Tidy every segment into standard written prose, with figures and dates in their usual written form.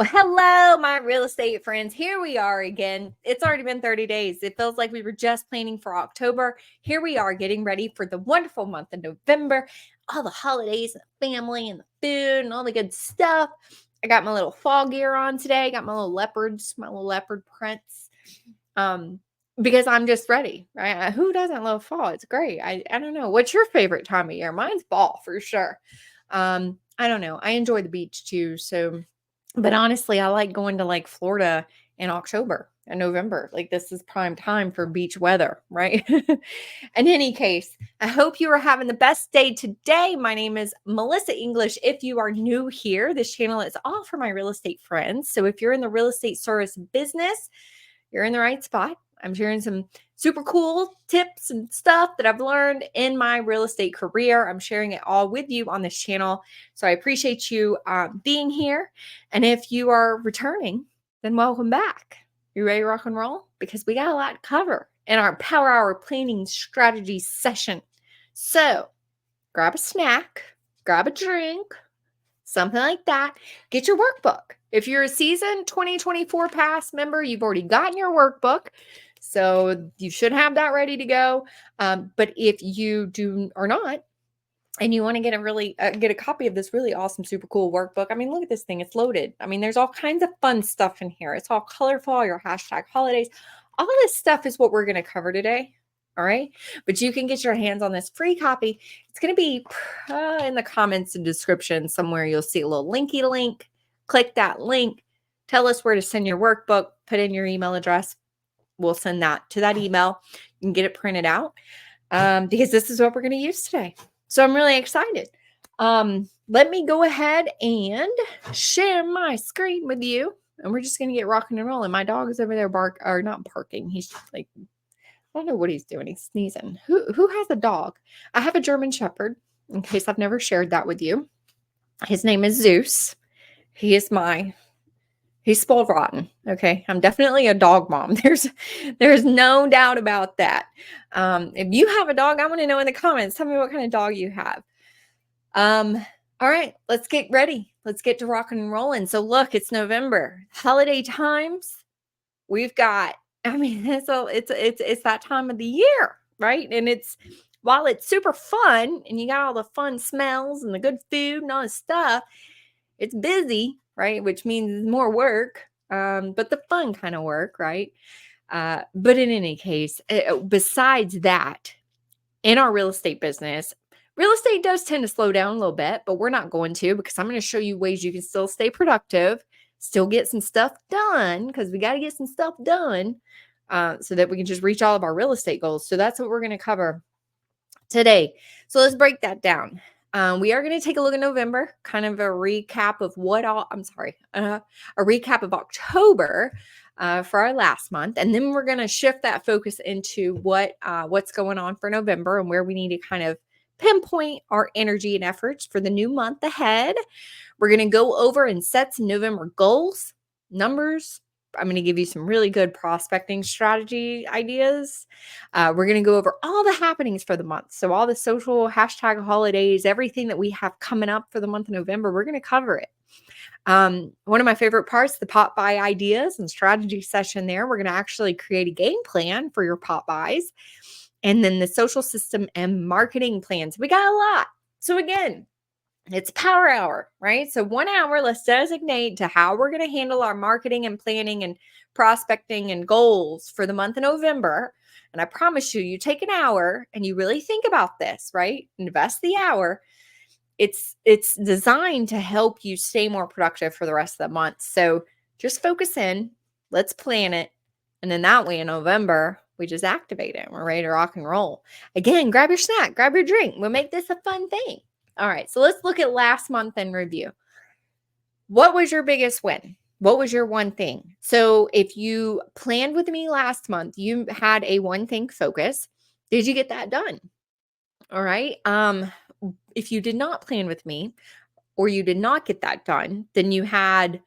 Well, hello, my real estate friends. Here we are again. It's already been 30 days. It feels like we were just planning for October. Here we are getting ready for the wonderful month of November, all the holidays and the family and the food and all the good stuff. I got my little fall gear on today. Got my little leopards, my little leopard prints. Um, because I'm just ready, right? Who doesn't love fall? It's great. I don't know. What's your favorite time of year? Mine's fall for sure. I don't know. I enjoy the beach too. But honestly, I like going to like Florida in October and November. Like this is prime time for beach weather, right? In any case, I hope you are having the best day today. My name is Melissa English. If you are new here, this channel is all for my real estate friends. So if you're in the real estate service business, you're in the right spot. I'm sharing some super cool tips and stuff that I've learned in my real estate career. I'm sharing it all with you on this channel. So I appreciate you being here. And if you are returning, then welcome back. You ready to rock and roll? Because we got a lot to cover in our Power Hour planning strategy session. So grab a snack, grab a drink, something like that. Get your workbook. If you're a seasoned 2024 pass member, you've already gotten your workbook. So you should have that ready to go. But if you do or not, and you want to get get a copy of this really awesome, super cool workbook. I mean, look at this thing. It's loaded. I mean, there's all kinds of fun stuff in here. It's all colorful, your hashtag holidays. All this stuff is what we're going to cover today. All right. But you can get your hands on this free copy. It's going to be in the comments and description somewhere. You'll see a little linky link. Click that link. Tell us where to send your workbook. Put in your email address. We'll send that to that email. You can get it printed out because this is what we're going to use today. So I'm really excited. Let me go ahead and share my screen with you. And we're just going to get rocking and rolling. My dog is over there not barking. He's like, I don't know what he's doing. He's sneezing. Who has a dog? I have a German Shepherd, in case I've never shared that with you. His name is Zeus. He's spoiled rotten. Okay. I'm definitely a dog mom. There's no doubt about that. If you have a dog, I want to know in the comments. Tell me what kind of dog you have. All right, let's get ready. Let's get to rocking and rolling. So look, it's November. Holiday times. We've got, I mean, it's that time of the year, right? And while it's super fun and you got all the fun smells and the good food and all this stuff, it's busy, right? Which means more work, but the fun kind of work, right? But in any case, besides that, in our real estate business, real estate does tend to slow down a little bit, but we're not going to because I'm going to show you ways you can still stay productive, still get some stuff done because we got to get some stuff done so that we can just reach all of our real estate goals. So that's what we're going to cover today. So let's break that down. We are going to take a look at November, kind of a recap of a recap of October for our last month. And then we're going to shift that focus into what's going on for November and where we need to kind of pinpoint our energy and efforts for the new month ahead. We're going to go over and set some November goals, numbers. I'm going to give you some really good prospecting strategy ideas. We're going to go over all the happenings for the month. So all the social hashtag holidays, everything that we have coming up for the month of November, we're going to cover it. One of my favorite parts, the pop buy ideas and strategy session there. We're going to actually create a game plan for your pop buys. And then the social system and marketing plans. We got a lot. So again, it's Power Hour, right? So 1 hour, let's designate to how we're going to handle our marketing and planning and prospecting and goals for the month of November. And I promise you, you take an hour and you really think about this, right? Invest the hour. It's designed to help you stay more productive for the rest of the month. So just focus in, let's plan it. And then that way in November, we just activate it. We're ready to rock and roll. Again, grab your snack, grab your drink. We'll make this a fun thing. All right, so let's look at last month in review. What was your biggest win? What was your one thing? So if you planned with me last month, you had a one thing focus. Did you get that done? All right. If you did not plan with me or you did not get that done, then you had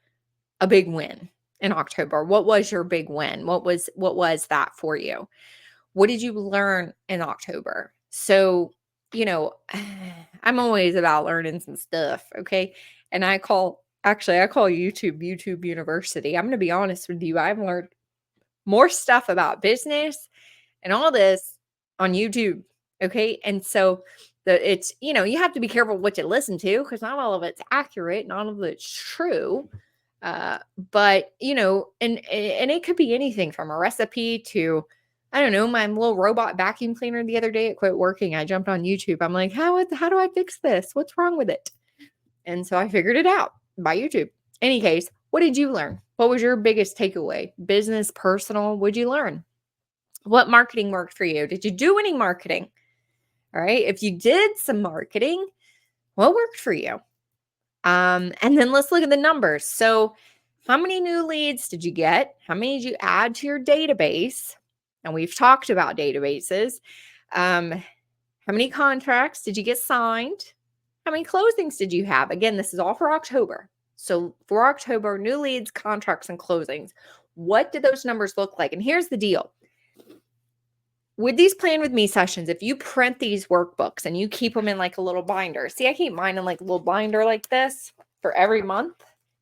a big win in October. What was your big win? What was that for you? What did you learn in October? So, I'm always about learning some stuff, okay? And I call Actually, I call YouTube University. I'm going to be honest with you. I've learned more stuff about business and all this on YouTube. Okay. And so it's, you have to be careful what you listen to because not all of it's accurate, not all of it's true. Uh, but and it could be anything from a recipe to, I don't know, my little robot vacuum cleaner the other day, it quit working. I jumped on YouTube. I'm like, how do I fix this? What's wrong with it? And so I figured it out by YouTube. Any case, what did you learn? What was your biggest takeaway? Business, personal, what'd you learn? What marketing worked for you? Did you do any marketing? All right. If you did some marketing, what worked for you? And then let's look at the numbers. So, how many new leads did you get? How many did you add to your database? And we've talked about databases. Um, how many contracts did you get signed? How many closings did you have? Again, this is all for October. So, for October, new leads, contracts, and closings. What did those numbers look like? And here's the deal. With these plan with me sessions, if you print these workbooks and you keep them in like a little binder, see, I keep mine in like a little binder like this for every month,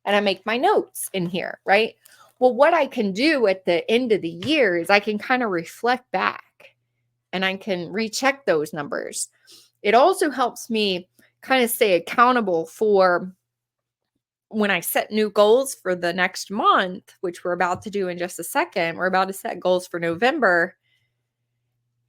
and I make my notes in here, right? Well, what I can do at the end of the year is I can kind of reflect back and I can recheck those numbers. It also helps me kind of stay accountable for when I set new goals for the next month, which we're about to do in just a second. We're about to set goals for November.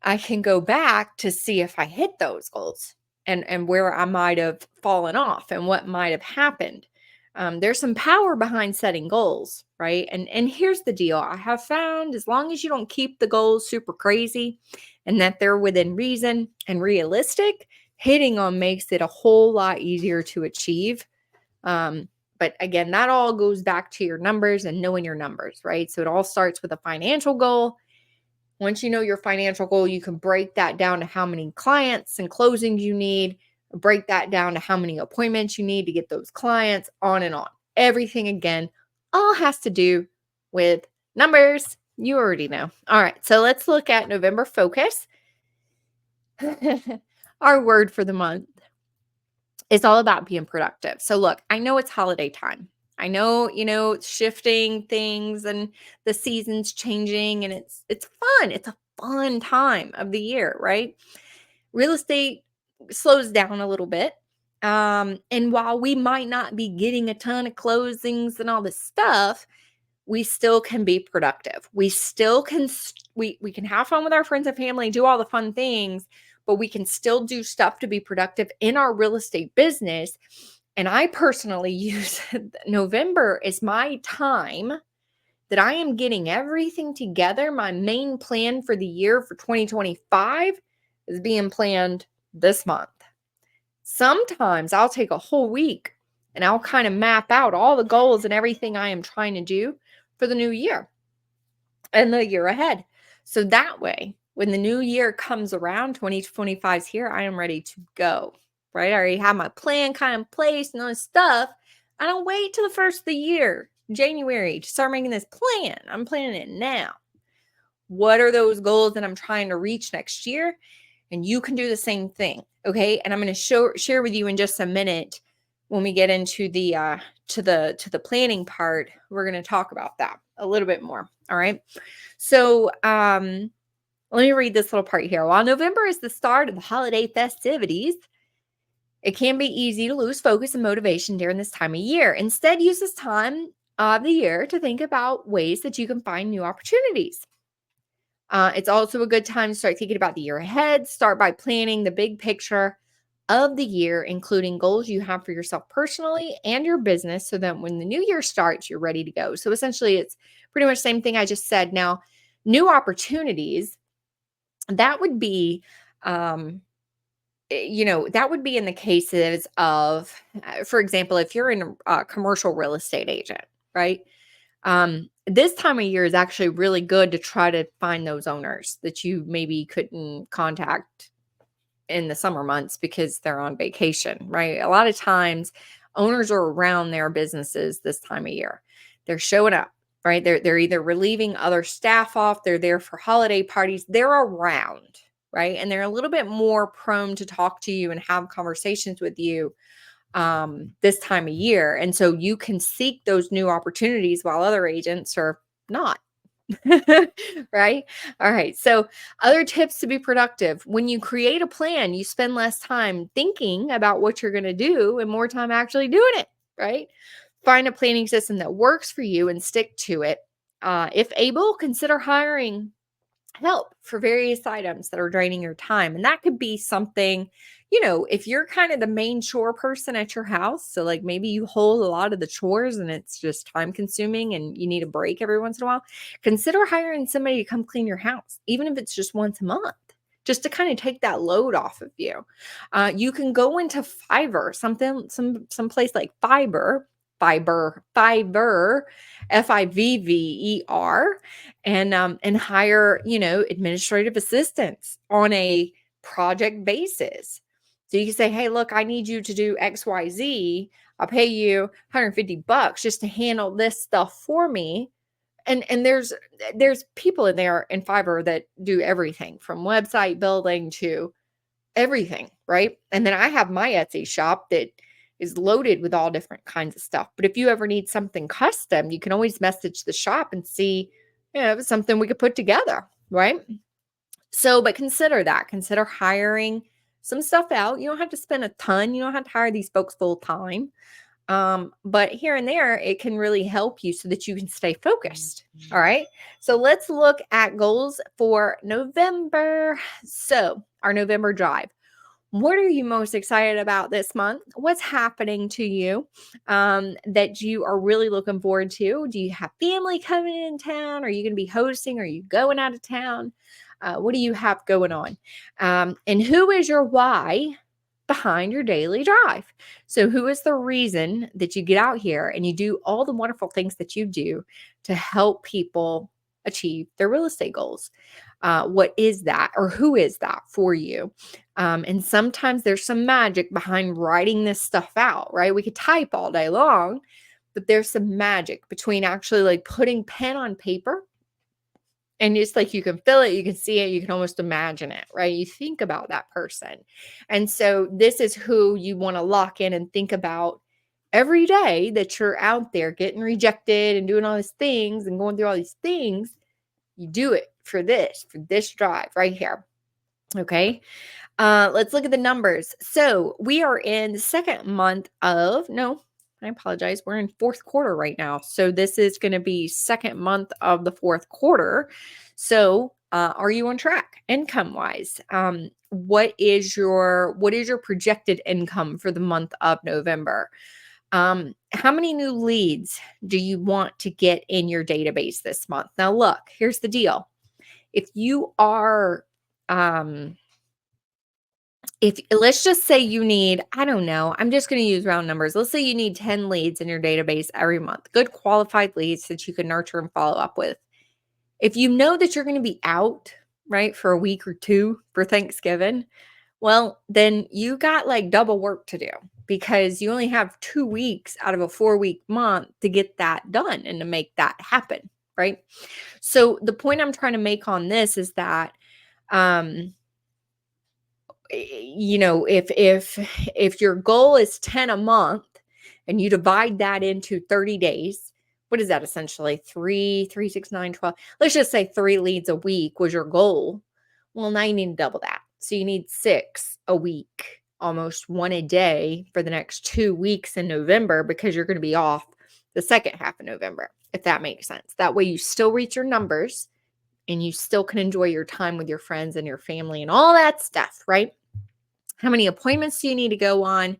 I can go back to see if I hit those goals and where I might have fallen off and what might have happened. There's some power behind setting goals, right? And here's the deal. I have found as long as you don't keep the goals super crazy and that they're within reason and realistic, hitting them makes it a whole lot easier to achieve. But again, that all goes back to your numbers and knowing your numbers, right? So it all starts with a financial goal. Once you know your financial goal, you can break that down to how many clients and closings you need, break that down to how many appointments you need to get those clients, on and on. Everything, again, all has to do with numbers. You already know. All right, so let's look at November focus. Our word for the month is all about being productive. So look, I know it's holiday time. I know, shifting things and the seasons changing, and it's fun. It's a fun time of the year, right? Real estate slows down a little bit. And while we might not be getting a ton of closings and all this stuff, we still can be productive. We still can we can have fun with our friends and family, do all the fun things, but we can still do stuff to be productive in our real estate business. And I personally use November as my time that I am getting everything together. My main plan for the year for 2025 is being planned this month. Sometimes I'll take a whole week and I'll kind of map out all the goals and everything I am trying to do for the new year and the year ahead. So that way, when the new year comes around, 2025 is here, I am ready to go, right? I already have my plan kind of in place and all this stuff. I don't wait till the first of the year, January, to start making this plan. I'm planning it now. What are those goals that I'm trying to reach next year? And you can do the same thing, okay? And I'm going to share with you in just a minute when we get into the to the planning part. We're going to talk about that a little bit more. All right. So let me read this little part here. While November is the start of the holiday festivities, it can be easy to lose focus and motivation during this time of year. Instead, use this time of the year to think about ways that you can find new opportunities. It's also a good time to start thinking about the year ahead. Start by planning the big picture of the year, including goals you have for yourself personally and your business, so that when the new year starts, you're ready to go. So essentially, it's pretty much the same thing I just said. Now, new opportunities, that would be, that would be in the cases of, for example, if you're in a commercial real estate agent, right? This time of year is actually really good to try to find those owners that you maybe couldn't contact in the summer months because they're on vacation, right? A lot of times owners are around their businesses this time of year. They're showing up, right? They're either relieving other staff off, they're there for holiday parties, they're around, right? And they're a little bit more prone to talk to you and have conversations with you this time of year. And so you can seek those new opportunities while other agents are not. Right? All right. So, other tips to be productive. When you create a plan, you spend less time thinking about what you're going to do and more time actually doing it, right? Find a planning system that works for you and stick to it. If able, consider hiring help for various items that are draining your time. And that could be something, if you're kind of the main chore person at your house, so like maybe you hold a lot of the chores and it's just time consuming and you need a break every once in a while, consider hiring somebody to come clean your house, even if it's just once a month. Just to kind of take that load off of you, you can go into Fiverr, some place like Fiverr, Fivver, and hire, administrative assistants on a project basis. So you can say, hey, look, I need you to do XYZ. I'll pay you $150 just to handle this stuff for me. And there's people in there in Fiverr that do everything from website building to everything, right? And then I have my Etsy shop that is loaded with all different kinds of stuff. But if you ever need something custom, you can always message the shop and see, if it's something we could put together, right? So, but consider that. Consider hiring some stuff out. You don't have to spend a ton. You don't have to hire these folks full time. But here and there, it can really help you so that you can stay focused. All right. So let's look at goals for November. So, our November drive. What are you most excited about this month? What's happening to you that you are really looking forward to? Do you have family coming in town? Are you going to be hosting? Are you going out of town? What do you have going on? And who is your why behind your daily drive? So, who is the reason that you get out here and you do all the wonderful things that you do to help people achieve their real estate goals? What is that, or who is that for you? And sometimes there's some magic behind writing this stuff out, right? We could type all day long, but there's some magic between actually like putting pen on paper and it's like you can feel it, you can see it, you can almost imagine it, right? You think about that person. And so this is who you want to lock in and think about every day that you're out there getting rejected and doing all these things and going through all these things. You do it for this drive right here. Okay. Let's look at the numbers. So we are in the second month of, no, I apologize. We're in fourth quarter right now. So this is going to be second month of the fourth quarter. So are you on track income wise? What is your projected income for the month of November? How many new leads do you want to get in your database this month? Now, look, here's the deal. If you are, if let's just say you need, I don't know, I'm just going to use round numbers. Let's say you need 10 leads in your database every month, good qualified leads that you can nurture and follow up with. If you know that you're going to be out, right, for a week or two for Thanksgiving, well, then you got like double work to do because you only have 2 weeks out of a 4-week month to get that done and to make that happen, right? So the point I'm trying to make on this is that, if your goal is 10 a month and you divide that into 30 days, what is that essentially? 3, 6, 9, 12. Let's just say 3 leads a week was your goal. Well, now you need to double that. So you need 6 a week, almost 1 a day for the next 2 weeks in November because you're going to be off the second half of November, if that makes sense. That way you still reach your numbers and you still can enjoy your time with your friends and your family and all that stuff, right? How many appointments do you need to go on?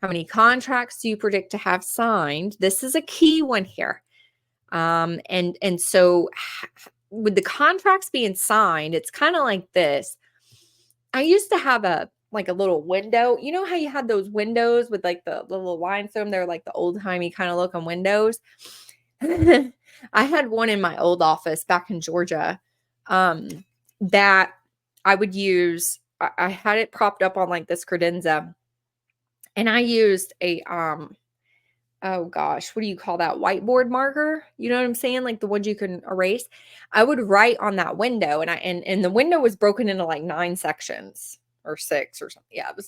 How many contracts do you predict to have signed? This is a key one here. And so with the contracts being signed, it's kind of like this. I used to have a little window. You know how you had those windows with like the little lines through them? They're like the old-timey kind of looking windows. I had one in my old office back in Georgia that I would use. I had it propped up on like this credenza, and I used a oh gosh, what do you call that? Whiteboard marker? You know what I'm saying? Like the ones you can erase. I would write on that window, and the window was broken into like 9 sections or 6 or something. Yeah, I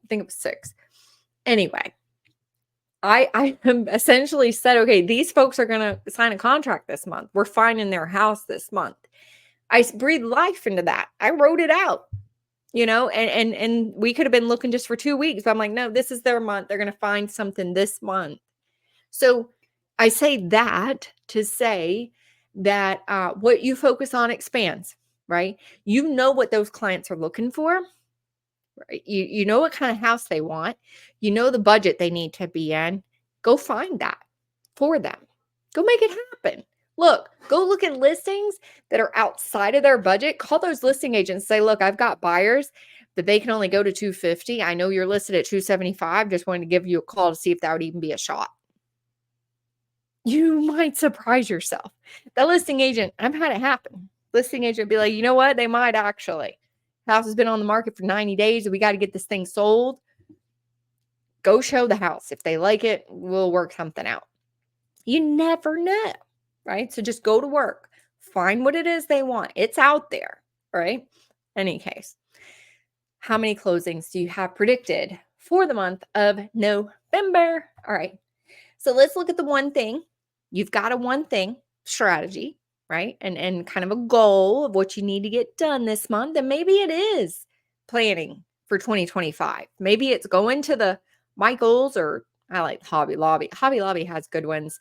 think it was 6. Anyway, I essentially said, okay, these folks are gonna sign a contract this month. We're finding their house this month. Breathed life into that. I wrote it out, and we could have been looking just for 2 weeks. But I'm like, no, this is their month. They're gonna find something this month. So I say that to say that what you focus on expands, right? You know what those clients are looking for, right? You know what kind of house they want. You know the budget they need to be in. Go find that for them. Go make it happen. Go look at listings that are outside of their budget. Call those listing agents. Say, look, I've got buyers, but they can only go to 250. I know you're listed at 275. Just wanted to give you a call to see if that would even be a shot. You might surprise yourself. The listing agent, I've had it happen. Listing agent be like, you know what? They might actually. House has been on the market for 90 days. We got to get this thing sold. Go show the house. If they like it, we'll work something out. You never know, right? So just go to work. Find what it is they want. It's out there, right? Any case, how many closings do you have predicted for the month of November? All right. So let's look at the one thing. You've got a one thing strategy, right? And kind of a goal of what you need to get done this month. And maybe it is planning for 2025. Maybe it's going to the Michaels, or I like Hobby Lobby. Hobby Lobby has good ones.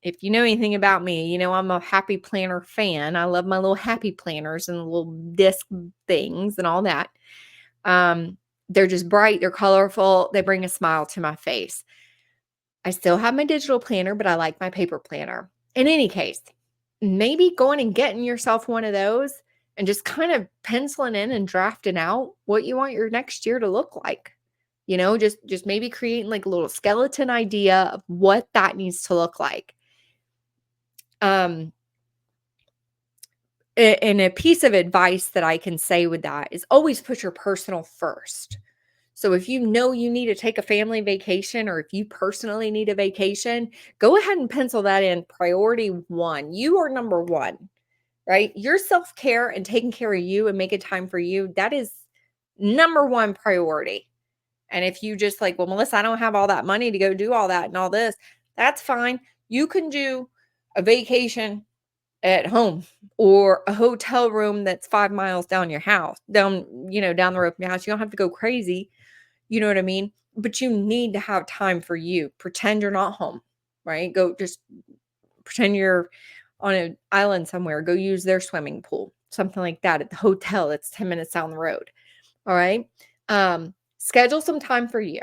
If you know anything about me, you know I'm a happy planner fan. I love my little happy planners and little disc things and all that. They're just bright, they're colorful, they bring a smile to my face. I still have my digital planner, but I like my paper planner. In any case, maybe going and getting yourself one of those and just kind of penciling in and drafting out what you want your next year to look like. Just maybe creating like a little skeleton idea of what that needs to look like. And a piece of advice that I can say with that is always put your personal first. So if you know you need to take a family vacation, or if you personally need a vacation, go ahead and pencil that in priority one. You are number one, right? Your self-care and taking care of you and making time for you, that is number one priority. And if you just like, well, Melissa, I don't have all that money to go do all that and all this, that's fine. You can do a vacation at home, or a hotel room that's 5 miles down your house, down the road from your house. You don't have to go crazy. You know what I mean? But you need to have time for you. Pretend you're not home, right? Go just pretend you're on an island somewhere. Go use their swimming pool, something like that at the hotel that's 10 minutes down the road. All right. Schedule some time for you.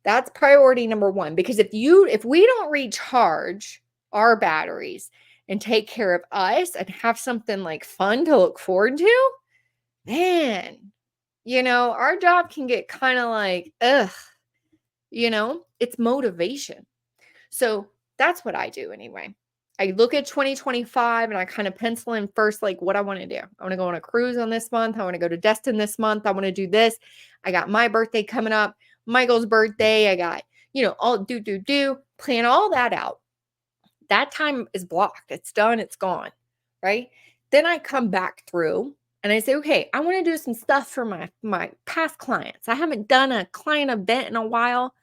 That's priority number one, because if we don't recharge our batteries and take care of us and have something like fun to look forward to, man, our job can get kind of like, ugh, it's motivation. So that's what I do anyway. I look at 2025 and I kind of pencil in first, like what I want to do. I want to go on a cruise on this month. I want to go to Destin this month. I want to do this. I got my birthday coming up, Michael's birthday. I got, all plan all that out. That time is blocked. It's done. It's gone. Right. Then I come back through and I say, okay, I want to do some stuff for my past clients. I haven't done a client event in a while.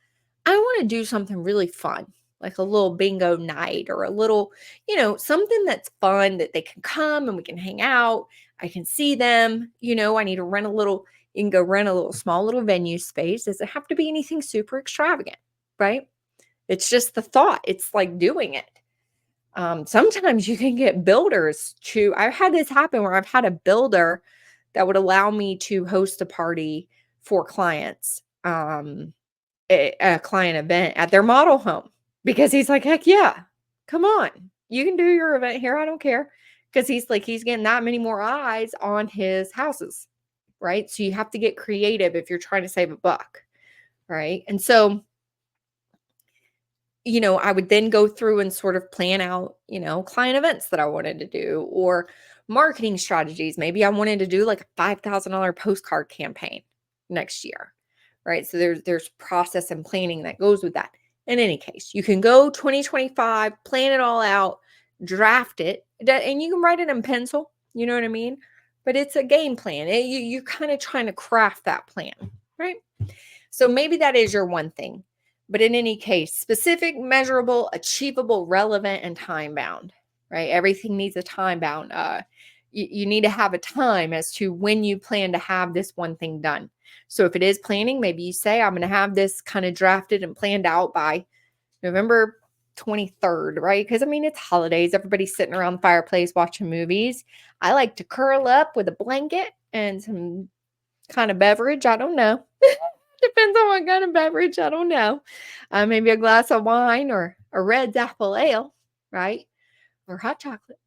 I want to do something really fun, like a little bingo night, or a little, something that's fun that they can come and we can hang out. I can see them. I need to rent you can go rent a little small little venue space. Doesn't have to be anything super extravagant, right? It's just the thought. It's like doing it. Sometimes you can get builders I've had this happen where I've had a builder that would allow me to host a party for clients, a client event at their model home, because he's like, heck yeah, come on, you can do your event here. I don't care. Because he's getting that many more eyes on his houses, right? So you have to get creative if you're trying to save a buck, right? And so I would then go through and sort of plan out, client events that I wanted to do, or marketing strategies. Maybe I wanted to do like a $5,000 postcard campaign next year, right? So there's process and planning that goes with that. In any case, you can go 2025, plan it all out, draft it, and you can write it in pencil, you know what I mean? But it's a game plan. You're kind of trying to craft that plan, right? So maybe that is your one thing. But in any case, specific, measurable, achievable, relevant, and time bound, right? Everything needs a time bound. You need to have a time as to when you plan to have this one thing done. So if it is planning, maybe you say, I'm going to have this kind of drafted and planned out by November 23rd, right? Because I mean, it's holidays. Everybody's sitting around the fireplace watching movies. I like to curl up with a blanket and some kind of beverage. I don't know. Depends on what kind of beverage. I don't know. Maybe a glass of wine or a red apple ale, right? Or hot chocolate.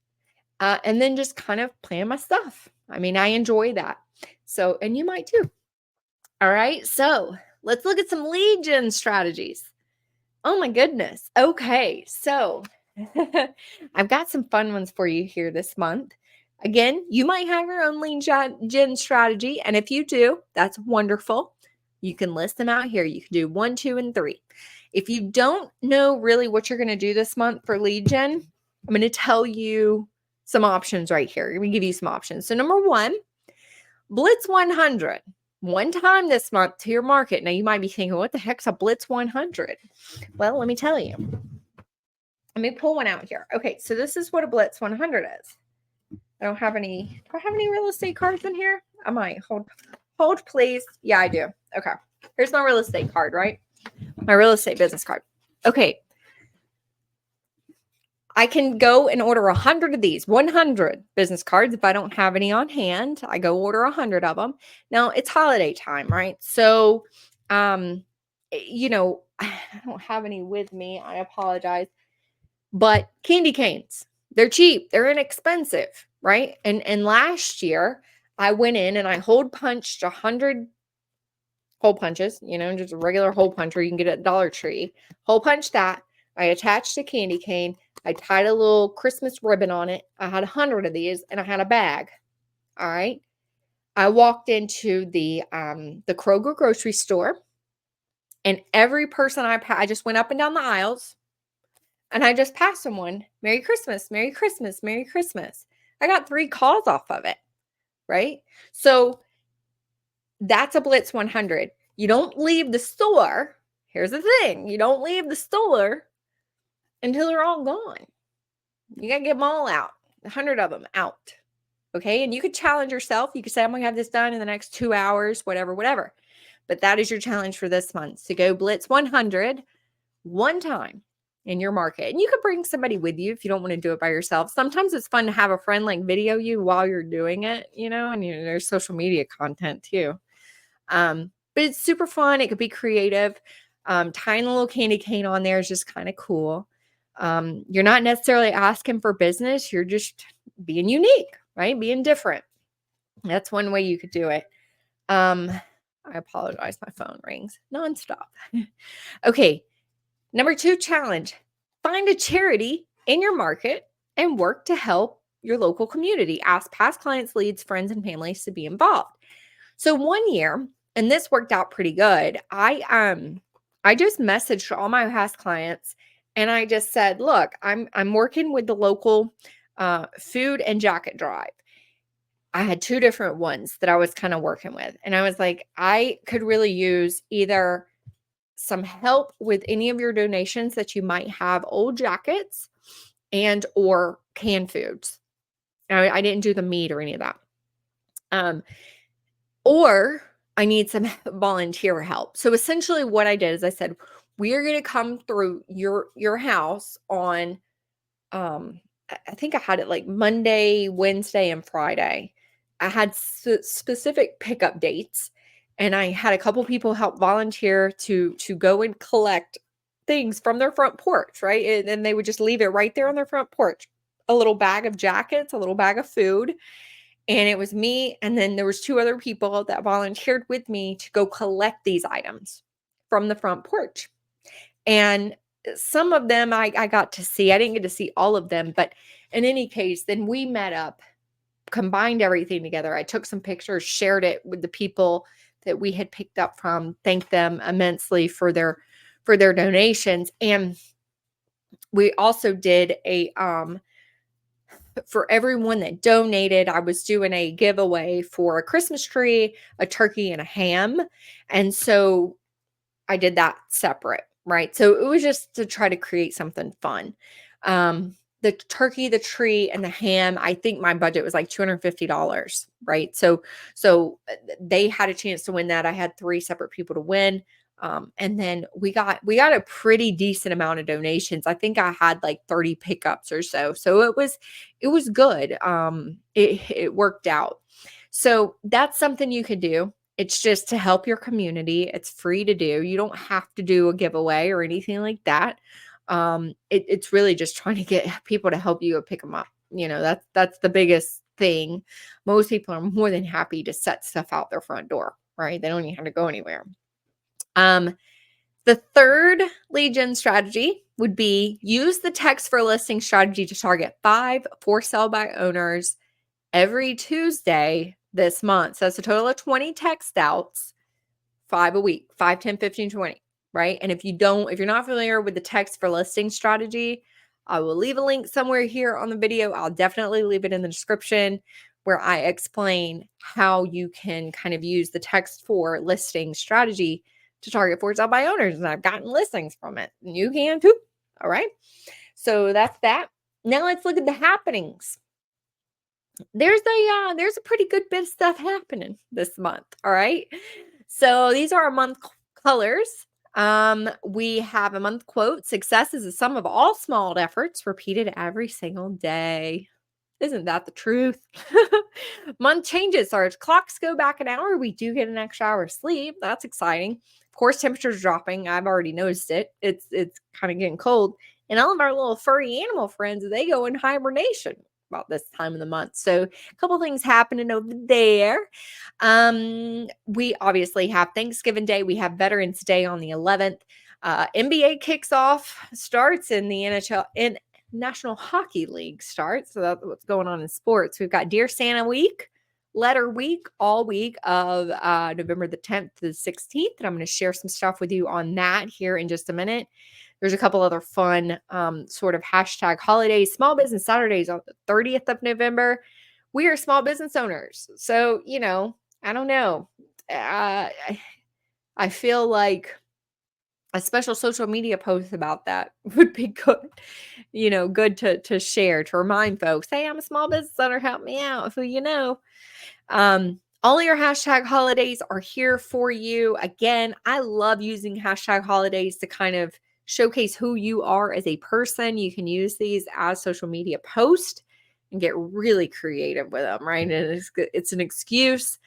And then just kind of plan my stuff. I mean, I enjoy that. So, and you might too. All right. So let's look at some lead gen strategies. Oh my goodness. Okay. So I've got some fun ones for you here this month. Again, you might have your own lead gen strategy. And if you do, that's wonderful. You can list them out here. You can do 1, 2, and 3. If you don't know really what you're going to do this month for lead gen, I'm going to tell you some options right here. Let me give you some options. So number 1, Blitz 100. One time this month to your market. Now you might be thinking, what the heck's a Blitz 100? Well, let me tell you. Let me pull one out here. Okay, so this is what a Blitz 100 is. I don't have any. Do I have any real estate cards in here? I might. Hold, please. Yeah, I do. Okay. Here's my real estate card, right? My real estate business card. Okay. I can go and order 100 of these, 100 business cards. If I don't have any on hand, I go order 100 of them. Now it's holiday time, right? So, I don't have any with me. I apologize. But candy canes, they're cheap, they're inexpensive, right? And last year I went in and I hole punched 100 hole punches, just a regular hole puncher you can get at Dollar Tree. Hole punch that. I attached a candy cane. I tied a little Christmas ribbon on it. I had 100 of these and I had a bag. All right. I walked into the Kroger grocery store, and every person I just went up and down the aisles. And I just passed someone, Merry Christmas, Merry Christmas, Merry Christmas. I got 3 calls off of it, right? So that's a Blitz 100. You don't leave the store. Here's the thing. You don't leave the store until they're all gone. You got to get them all out, 100 of them out. Okay. And you could challenge yourself. You could say, I'm going to have this done in the next 2 hours, whatever. But that is your challenge for this month, to go Blitz 100 one time in your market. And you could bring somebody with you if you don't want to do it by yourself. Sometimes it's fun to have a friend like video you while you're doing it, and there's social media content too. But it's super fun. It could be creative. Tying a little candy cane on there is just kind of cool. You're not necessarily asking for business. You're just being unique, right? Being different. That's one way you could do it. I apologize. My phone rings nonstop. Okay. Number 2 challenge, find a charity in your market and work to help your local community. Ask past clients, leads, friends, and families to be involved. So one year, and this worked out pretty good, I just messaged all my past clients and I just said, look, I'm working with the local food and jacket drive. I had 2 different ones that I was kind of working with. And I was like, I could really use either some help with any of your donations that you might have, old jackets and or canned foods. I didn't do the meat or any of that. Or I need some volunteer help. So essentially what I did is I said, we are going to come through your house on, I think I had it like Monday, Wednesday, and Friday. I had specific pickup dates. And I had a couple people help volunteer to go and collect things from their front porch, right? And then they would just leave it right there on their front porch. A little bag of jackets, a little bag of food. And it was me. And then there was 2 other people that volunteered with me to go collect these items from the front porch. And some of them I got to see. I didn't get to see all of them. But in any case, then we met up, combined everything together. I took some pictures, shared it with the people that we had picked up from, thanked them immensely for their donations. And we also did for everyone that donated, I was doing a giveaway for a Christmas tree, a turkey, and a ham. And so I did that separate, right? So it was just to try to create something fun. The turkey, the tree, and the ham, I think my budget was like $250, right? So they had a chance to win that. I had 3 separate people to win. And then we got a pretty decent amount of donations. I think I had like 30 pickups or so. So it was good. It worked out. So that's something you could do. It's just to help your community. It's free to do. You don't have to do a giveaway or anything like that. It's really just trying to get people to help you pick them up. That's the biggest thing. Most people are more than happy to set stuff out their front door, right? They don't even have to go anywhere. The third lead gen strategy would be use the text for listing strategy to target 5 for sale by owners every Tuesday this month. So that's a total of 20 text outs, 5 a week, 5, 10, 15, 20, right? And if you're not familiar with the text for listing strategy, I will leave a link somewhere here on the video. I'll definitely leave it in the description where I explain how you can kind of use the text for listing strategy to target for sale by owners. And I've gotten listings from it. And you can too. All right. So that's that. Now let's look at the happenings. There's a pretty good bit of stuff happening this month. All right. So these are our month colors. We have a month quote. Success is the sum of all small efforts repeated every single day. Isn't that the truth? Month changes. Our clocks go back an hour. We do get an extra hour of sleep. That's exciting. Of course, temperature's dropping. I've already noticed it. It's kind of getting cold. And all of our little furry animal friends, they go in hibernation about this time of the month. So a couple things happening over there. We obviously have Thanksgiving Day. We have Veterans Day on the 11th. NBA kicks off, starts in the NHL, in National Hockey League starts. So that's what's going on in sports. We've got Dear Santa Week, Letter Week, all week of November the 10th to the 16th. And I'm going to share some stuff with you on that here in just a minute. There's a couple other fun sort of hashtag holidays. Small Business Saturdays on the 30th of November. We are small business owners. So, I don't know. I feel like a special social media post about that would be good, good to share, to remind folks, hey, I'm a small business owner, help me out, who you know. All your hashtag holidays are here for you. Again, I love using hashtag holidays to kind of showcase who you are as a person. You can use these as social media posts and get really creative with them, right? And it's an excuse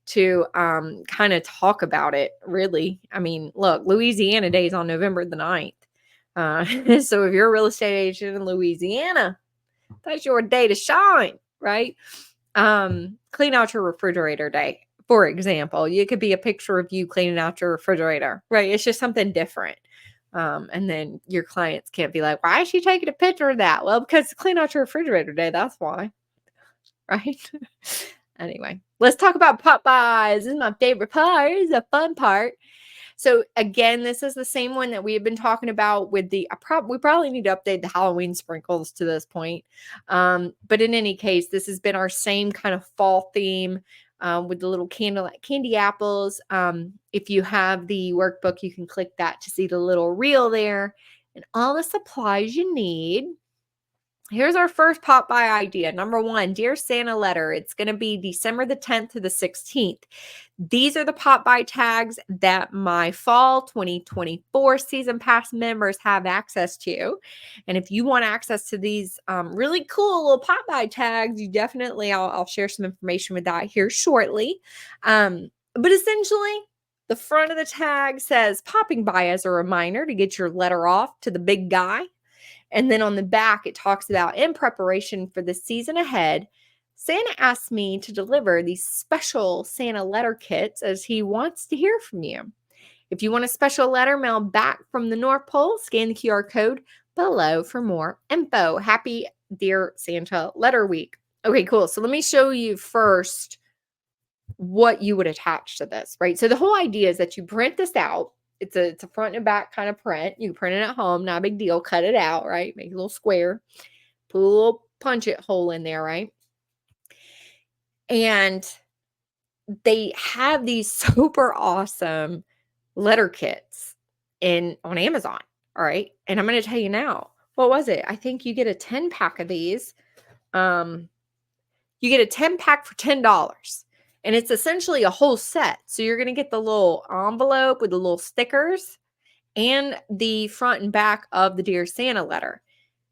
to kind of talk about it, really. I mean, look, Louisiana Day is on November the 9th. So if you're a real estate agent in Louisiana, that's your day to shine, right? Clean out your refrigerator day, for example. It could be a picture of you cleaning out your refrigerator, right? It's just something different. And then your clients can't be like, why is she taking a picture of that? Well, because clean out your refrigerator day, that's why. Right? Anyway, let's talk about pot buys. This is my favorite part. It's the fun part. So again, this is the same one that we have been talking about with we probably need to update the Halloween sprinkles to this point. But in any case, this has been our same kind of fall theme with the little candy apples. If you have the workbook, you can click that to see the little reel there and all the supplies you need. Here's our first pop by idea. Number 1, Dear Santa letter. It's going to be December the 10th to the 16th. These are the pop by tags that my fall 2024 season pass members have access to. And if you want access to these really cool little pop by tags, you definitely, I'll share some information with that here shortly. But essentially, the front of the tag says popping by as a reminder to get your letter off to the big guy. And then on the back, it talks about in preparation for the season ahead, Santa asked me to deliver these special Santa letter kits as he wants to hear from you. If you want a special letter mailed back from the North Pole, scan the QR code below for more info. Happy Dear Santa Letter Week. Okay, cool. So let me show you first what you would attach to this, right? So the whole idea is that you print this out. It's a front and back kind of print. You can print it at home, not a big deal. Cut it out, right? Make a little square. Put a little punch it hole in there, right? And they have these super awesome letter kits on Amazon. All right. And I'm going to tell you now, what was it? I think you get a 10 pack of these. You get a 10 pack for $10. And it's essentially a whole set. So you're going to get the little envelope with the little stickers and the front and back of the Dear Santa letter.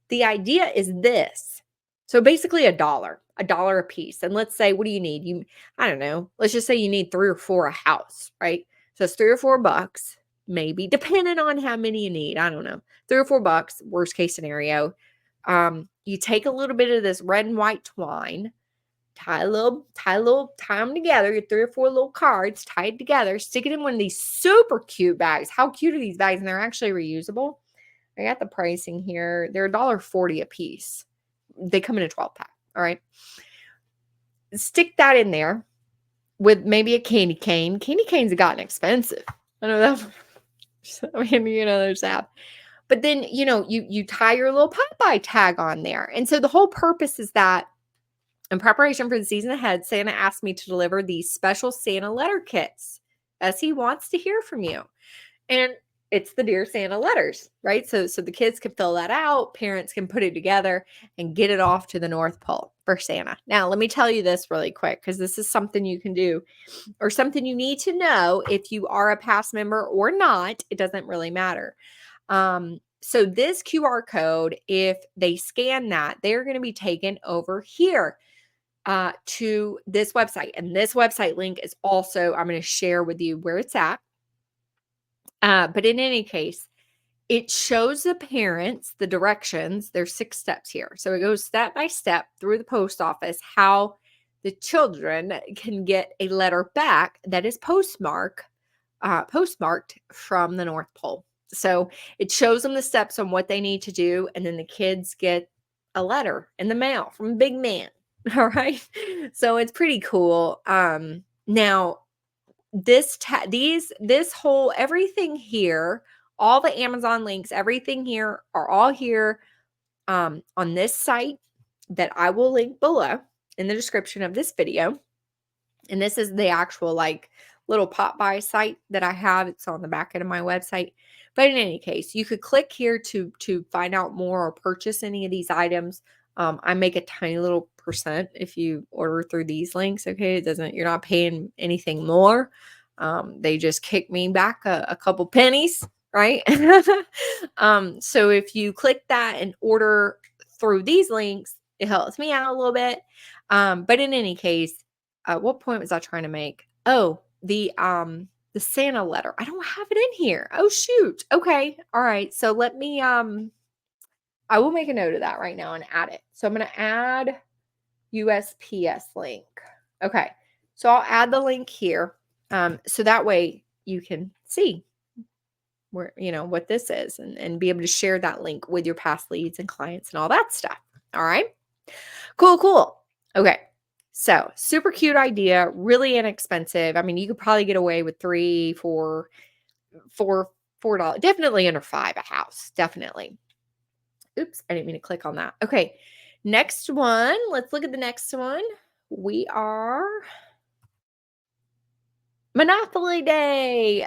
The idea is this. So basically a dollar a piece. And let's say, what do you need? I don't know. Let's just say you need 3 or 4 a house, right? So it's 3 or 4 bucks, maybe, depending on how many you need. I don't know. 3 or 4 bucks, worst case scenario. You take a little bit of this red and white twine, tie them together, your 3 or 4 little cards, tie it together, stick it in one of these super cute bags. How cute are these bags? And they're actually reusable. I got the pricing here. They're $1.40 a piece. They come in a 12 pack. All right. Stick that in there with maybe a candy cane. Candy canes have gotten expensive. I know that. I mean, there's that. But then, you tie your little Popeye tag on there. And so the whole purpose is that in preparation for the season ahead, Santa asked me to deliver these special Santa letter kits as he wants to hear from you. And it's the Dear Santa letters, right? So the kids can fill that out, parents can put it together and get it off to the North Pole for Santa. Now, let me tell you this really quick, because this is something you can do or something you need to know if you are a past member or not. It doesn't really matter. So this QR code, if they scan that, they're going to be taken over here to this website. And this website link is also, I'm going to share with you where it's at. But in any case, it shows the parents the directions. There's 6 steps here. So it goes step by step through the post office, how the children can get a letter back that is postmarked from the North Pole. So it shows them the steps on what they need to do. And then the kids get a letter in the mail from a big man. All right. So it's pretty cool. Now, this whole everything here, all the Amazon links, everything here are all here on this site that I will link below in the description of this video. And this is the actual little pop by site that I have. It's on the back end of my website. But in any case, you could click here to find out more or purchase any of these items. I make a tiny little percent if you order through these links. Okay, you're not paying anything more. They just kick me back a couple pennies, right? So if you click that and order through these links, it helps me out a little bit. But in any case, what point was I trying to make? Oh, the Santa letter. I don't have it in here. Oh shoot. Okay. All right. So let me I will make a note of that right now and add it. So I'm going to add USPS link. Okay. So I'll add the link here. So that way you can see where, what this is and be able to share that link with your past leads and clients and all that stuff. All right. Cool. Okay. So super cute idea, really inexpensive. I mean, you could probably get away with $3, $4, definitely under $5 a house. Definitely. Oops, I didn't mean to click on that. Okay. Next one. Let's look at the next one. We are Monopoly Day.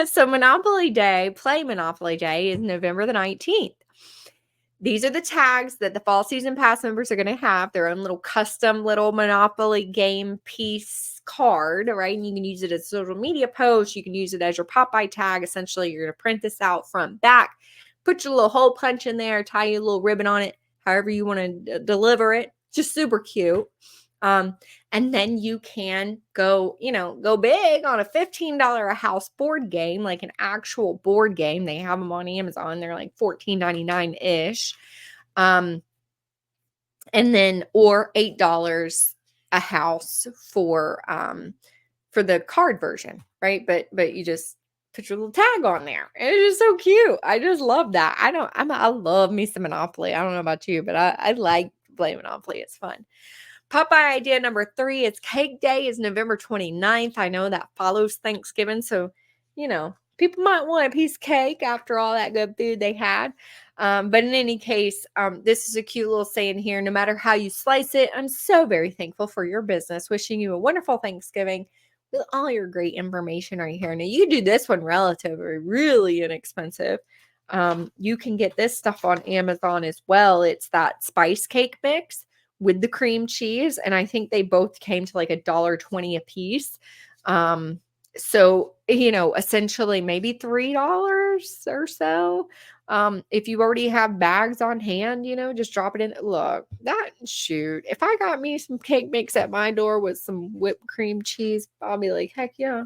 So Monopoly Day, Play Monopoly Day is November the 19th. These are the tags that the fall season pass members are going to have, their own little custom little Monopoly game piece card, right? And you can use it as a social media post. You can use it as your Popeye tag. Essentially, you're going to print this out front, back, put your little hole punch in there, tie your little ribbon on it, however you want to deliver it. Just super cute. And then you can go big on a $15 a house board game, like an actual board game. They have them on Amazon. They're like $14.99-ish. And then, or $8 a house for the card version, right? But you just put your little tag on there. And it's just so cute. I just love that. I love me some Monopoly. I don't know about you, but I like playing Monopoly. It's fun. Popeye idea number 3, it's cake day is November 29th. I know that follows Thanksgiving. So, people might want a piece of cake after all that good food they had. But in any case, this is a cute little saying here. No matter how you slice it, I'm so very thankful for your business. Wishing you a wonderful Thanksgiving with all your great information right here. Now you do this one relatively really inexpensive. You can get this stuff on Amazon as well. It's that spice cake mix with the cream cheese, and I think they both came to like $1.20 a piece. So, essentially maybe $3 or so. If you already have bags on hand, just drop it in. Look, shoot, if I got me some cake mix at my door with some whipped cream cheese, I'll be like, heck yeah.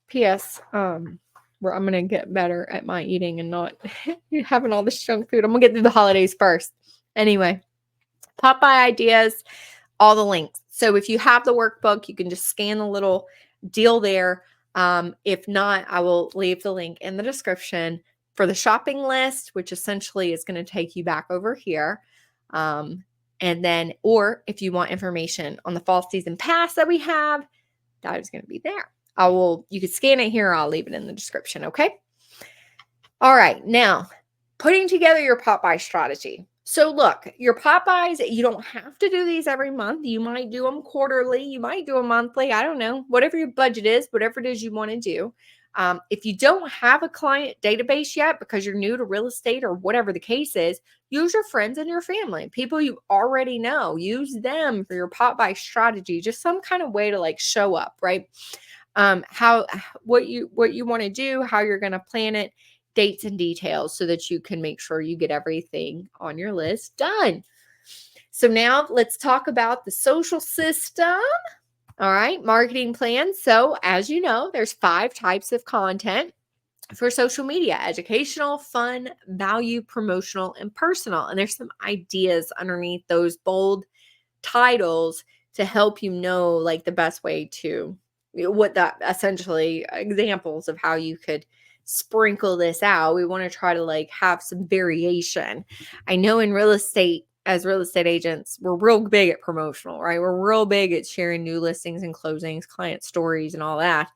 P.S. Where I'm gonna get better at my eating and not having all this junk food. I'm gonna get through the holidays first. Anyway, Popeye ideas, all the links. So if you have the workbook, you can just scan the little deal there. If not, I will leave the link in the description for the shopping list, which essentially is going to take you back over here. And then, or if you want information on the fall season pass that we have, that is going to be there. You can scan it here. I'll leave it in the description. Okay. All right. Now, putting together your Popeye strategy. So look, your Popeyes, you don't have to do these every month. You might do them quarterly. You might do them monthly. I don't know. Whatever your budget is, whatever it is you want to do. If you don't have a client database yet because you're new to real estate or whatever the case is, use your friends and your family, people you already know. Use them for your Popeye strategy. Just some kind of way to like show up, right? What you want to do, how you're going to plan it, dates and details so that you can make sure you get everything on your list done. So now let's talk about the social system. All right, marketing plan. So as you know, there's 5 types of content for social media: educational, fun, value, promotional, and personal. And there's some ideas underneath those bold titles to help you know like the best way to what that essentially examples of how you could sprinkle this out. We want to try to like have some variation. I know in real estate, as real estate agents, we're real big at promotional, right? We're real big at sharing new listings and closings, client stories, and all that.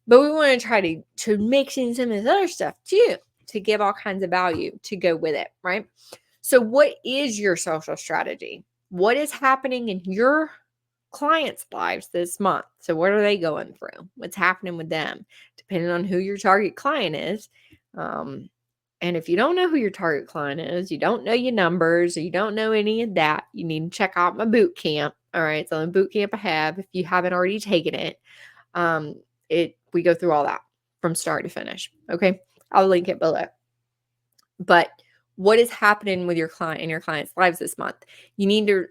But we want to try to mix in some of this other stuff too, to give all kinds of value to go with it, right? So what is your social strategy? What is happening in your clients' lives this month? So what are they going through? What's happening with them? Depending on who your target client is. And if you don't know who your target client is, you don't know your numbers, or you don't know any of that, you need to check out my boot camp. All right. So the boot camp I have, if you haven't already taken it, we go through all that from start to finish. Okay. I'll link it below. But what is happening with your client in your clients' lives this month? You need to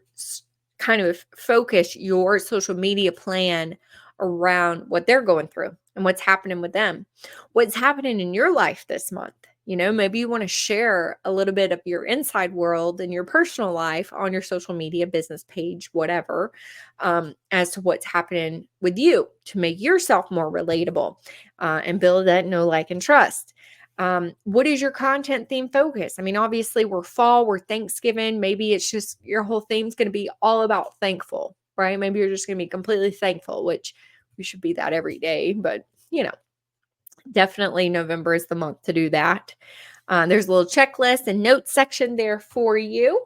kind of focus your social media plan around what they're going through and what's happening with them. What's happening in your life this month? Maybe you want to share a little bit of your inside world and your personal life on your social media business page, whatever, as to what's happening with you to make yourself more relatable and build that know, like, and trust. What is your content theme focus? I mean, obviously we're fall, we're Thanksgiving. Maybe it's just your whole theme's going to be all about thankful, right? Maybe you're just going to be completely thankful, which we should be that every day, but definitely November is the month to do that. There's a little checklist and notes section there for you.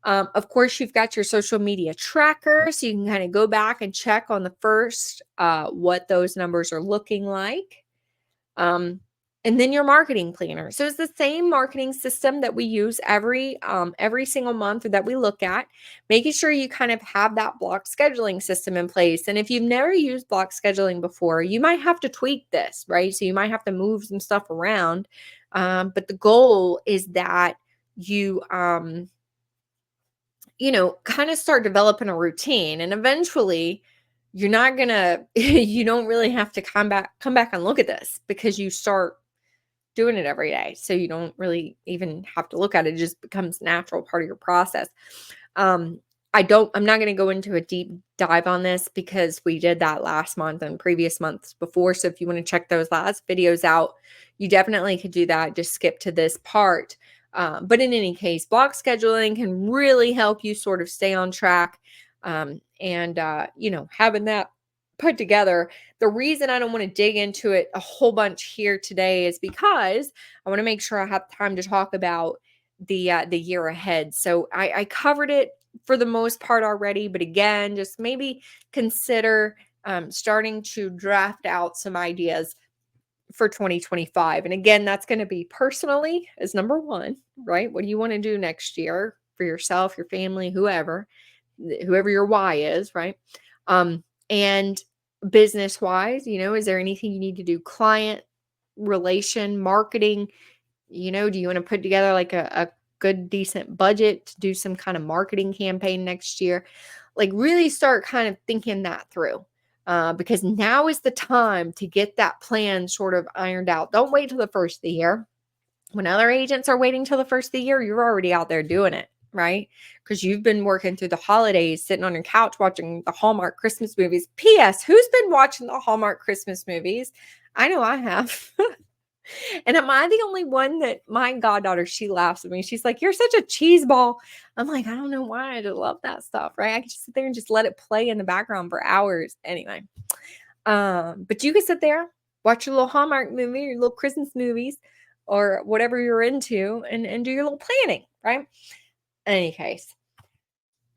Of course, you've got your social media tracker, so you can kind of go back and check on the first what those numbers are looking like. And then your marketing planner. So it's the same marketing system that we use every single month, or that we look at, making sure you kind of have that block scheduling system in place. And if you've never used block scheduling before, you might have to tweak this, right? So you might have to move some stuff around. But the goal is that you, kind of start developing a routine, and eventually you're not gonna, you don't really have to come back and look at this, because you start doing it every day. So you don't really even have to look at it. It just becomes a natural part of your process. I'm not going to go into a deep dive on this because we did that last month and previous months before. So if you want to check those last videos out, you definitely could do that. Just skip to this part. But in any case, block scheduling can really help you sort of stay on track. And having that put together. The reason I don't want to dig into it a whole bunch here today is because I want to make sure I have time to talk about the year ahead. So I covered it for the most part already, but again, just maybe consider starting to draft out some ideas for 2025. And again, that's going to be personally as number one, right? What do you want to do next year for yourself, your family, whoever your why is, right? And business wise, is there anything you need to do? Client relation, marketing, do you want to put together like a good, decent budget to do some kind of marketing campaign next year? Like really start kind of thinking that through. Because now is the time to get that plan sort of ironed out. Don't wait till the first of the year. When other agents are waiting till the first of the year, you're already out there doing it, right? Because you've been working through the holidays, sitting on your couch watching the Hallmark Christmas movies. P.S. Who's been watching the Hallmark Christmas movies? I know I have. And am I the only one that my goddaughter, she laughs at me. She's like, "You're such a cheese ball." I'm like, I don't know why. I just love that stuff, right? I can just sit there and just let it play in the background for hours. Anyway, but you can sit there, watch your little Hallmark movie, your little Christmas movies, or whatever you're into, and do your little planning, right? In any case,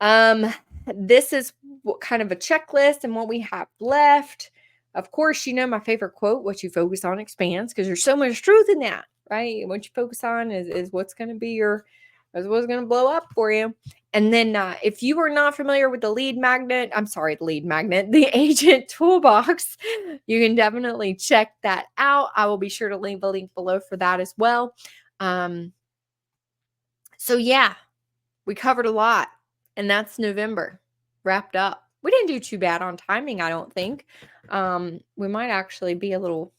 this is what kind of a checklist and what we have left. Of course, my favorite quote, what you focus on expands, because there's so much truth in that, right? What you focus on is what's going to be is what's going to blow up for you. And then if you are not familiar with the the agent toolbox, you can definitely check that out. I will be sure to leave a link below for that as well. So yeah, we covered a lot, and that's November wrapped up. We didn't do too bad on timing, I don't think. We might actually be a little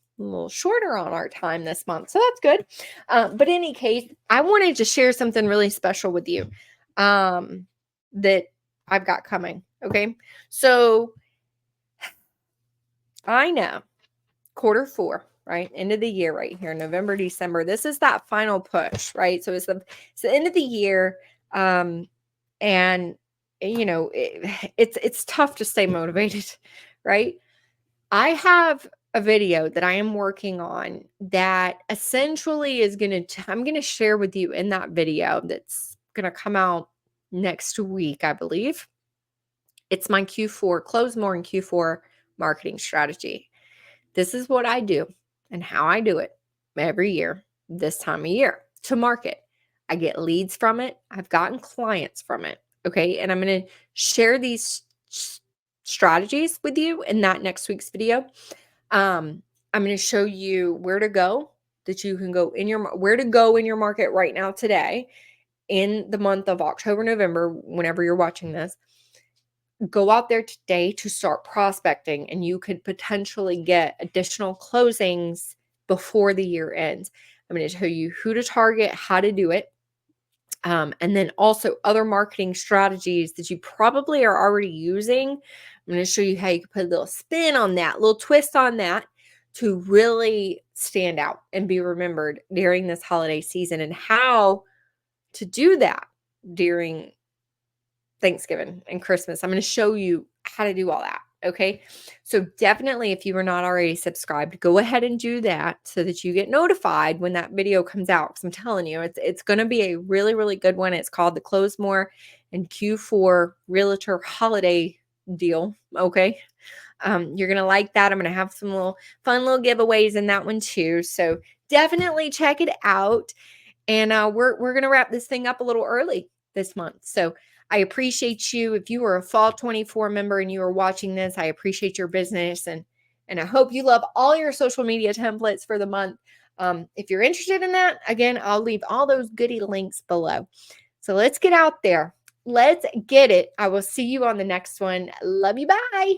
shorter on our time this month, so that's good. But in any case, I wanted to share something really special with you that I've got coming. Okay, so I know Q4, right? End of the year right here, November, December. This is that final push, right? So it's the end of the year. And it's tough to stay motivated, right? I have a video that I am working on that essentially is I'm going to share with you in that video that's going to come out next week, I believe. It's my Q4 close more in Q4 marketing strategy. This is what I do and how I do it every year, this time of year to market. I get leads from it. I've gotten clients from it. Okay. And I'm going to share these strategies with you in that next week's video. I'm going to show you where to go, that you can go where to go in your market right now today in the month of October, November, whenever you're watching this. Go out there today to start prospecting, and you could potentially get additional closings before the year ends. I'm going to tell you who to target, how to do it, and then also other marketing strategies that you probably are already using. I'm going to show you how you can put a little spin on that, little twist on that to really stand out and be remembered during this holiday season, and how to do that during Thanksgiving and Christmas. I'm going to show you how to do all that. Okay. So definitely, if you are not already subscribed, go ahead and do that so that you get notified when that video comes out. Because I'm telling you, it's going to be a really, really good one. It's called the Close More and Q4 Realtor Holiday Deal. Okay. You're going to like that. I'm going to have some fun little giveaways in that one too. So definitely check it out. And we're going to wrap this thing up a little early this month. So I appreciate you. If you are a Fall 24 member and you are watching this, I appreciate your business. And I hope you love all your social media templates for the month. If you're interested in that, again, I'll leave all those goodie links below. So let's get out there. Let's get it. I will see you on the next one. Love you. Bye.